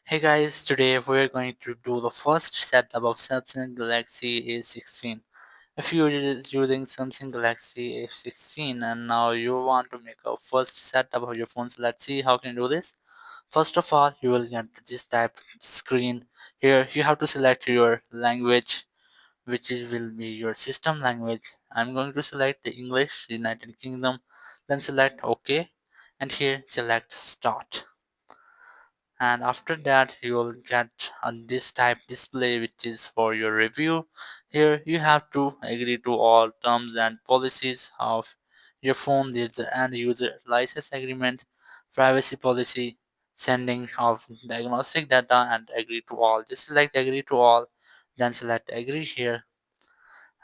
Hey guys, today we're going to do the first setup of Samsung Galaxy A16. If you're using Samsung Galaxy A16 and now you want to make a first setup of your phone, so let's see how can you do this. First of all, you will get this type screen. Here you have to select your language, will be your system language. I'm going to select the English, United Kingdom, then select OK, and here select Start. And after that you will get this type display which is for your review. Here you have to agree to all terms and policies of your phone. There's the end user license agreement, privacy policy, sending of diagnostic data, and agree to all. Just select agree to all, then select agree here,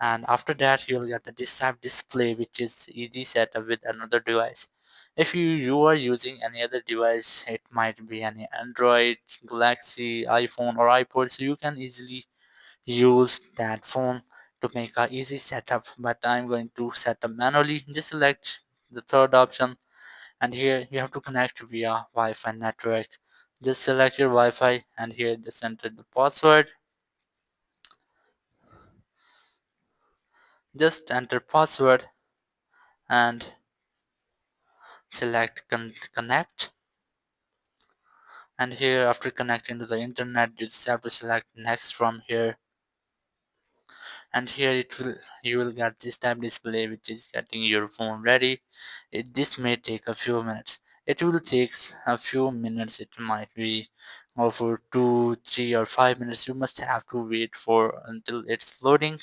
and after that you'll get the this type display which is easy setup with another device. If you are using any other device, it might be any Android, Galaxy, iPhone or iPod, so you can easily use that phone to make a easy setup, but I'm going to set up manually. Just select the third option, and here you have to connect via Wi-Fi network. Just select your Wi-Fi, and here just enter the password. Just enter password and select connect, and here after connecting to the internet you just have to select next from here, and here you will get this type display which is getting your phone ready. This may take a few minutes. It will take a few minutes. It might be over 2 3 or 5 minutes. You must have to wait for until it's loading.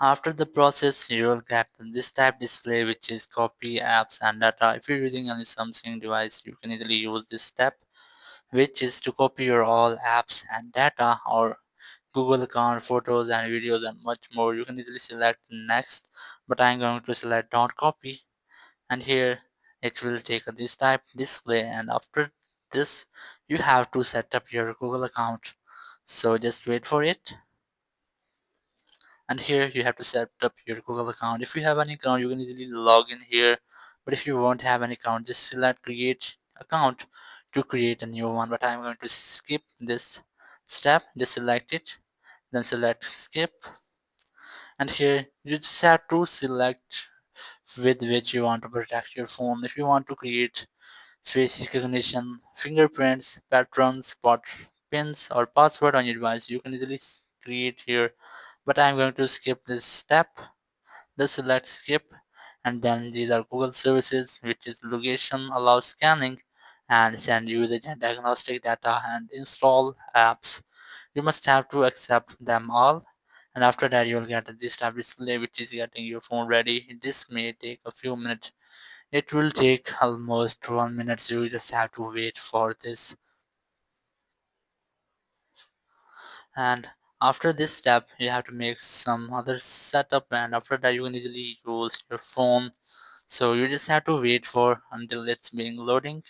After the process, you will get this type display which is copy apps and data. If you're using any Samsung device, you can easily use this step, which is to copy your all apps and data or Google account, photos and videos and much more. You can easily select next, but I'm going to select don't copy, and here it will take this type display, and after this you have to set up your Google account. So just wait for it, and here you have to set up your Google account. If you have any account, you can easily log in here, but if you won't have any account, just select create account to create a new one. But I'm going to skip this step. Just select it, then select skip, and here you just have to select with which you want to protect your phone. If you want to create face recognition, fingerprints, patterns, spot pins or password on your device, you can easily create here, but I'm going to skip this step. Just select skip, and then these are Google services, which is location, allows scanning, and send you the diagnostic data and install apps. You must have to accept them all, and after that you'll get this type display which is getting your phone ready. This may take a few minutes. It will take almost 1 minute, so you just have to wait for this. And after this step you have to make some other setup, and after that you can easily use your phone. So you just have to wait for until it's being loading.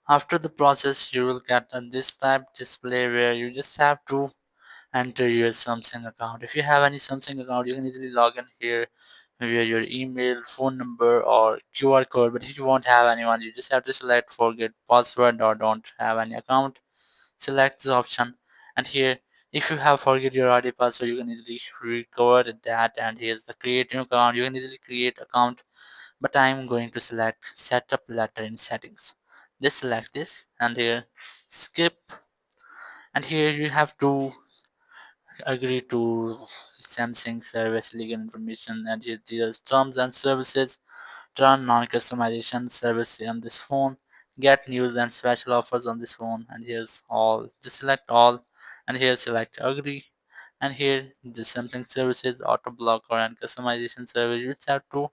After the process you will get this type display where you just have to enter your Samsung account. If you have any Samsung account, you can easily log in here via your email, phone number, or QR code. But if you won't have anyone, you just have to select forget password or don't have any account. Select this option, and here if you have forget your ID password, you can easily recover that. And here's the create new account. You can easily create account, but I'm going to select setup letter in settings. Just select this, and here skip, and here you have to agree to Samsung service legal information, and here these are terms and services. Turn non-customization service on this phone. Get news and special offers on this phone, and here's all. Just select all, and here select agree, and here the Samsung services auto blocker and customization service. You just have to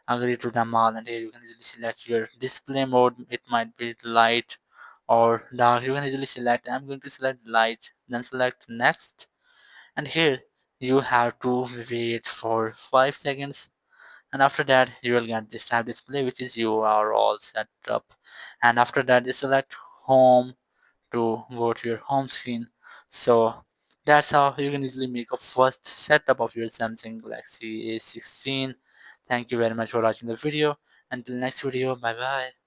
agree to them all, and here you can easily select your display mode. It might be light or dark. You can easily select. I'm going to select light, then select next, and here you have to wait for 5 seconds, and after that you will get this tab display, which is you are all set up. And after that you select home to go to your home screen. So that's how you can easily make a first setup of your Samsung Galaxy A16. Thank you very much for watching the video. Until next video, bye bye.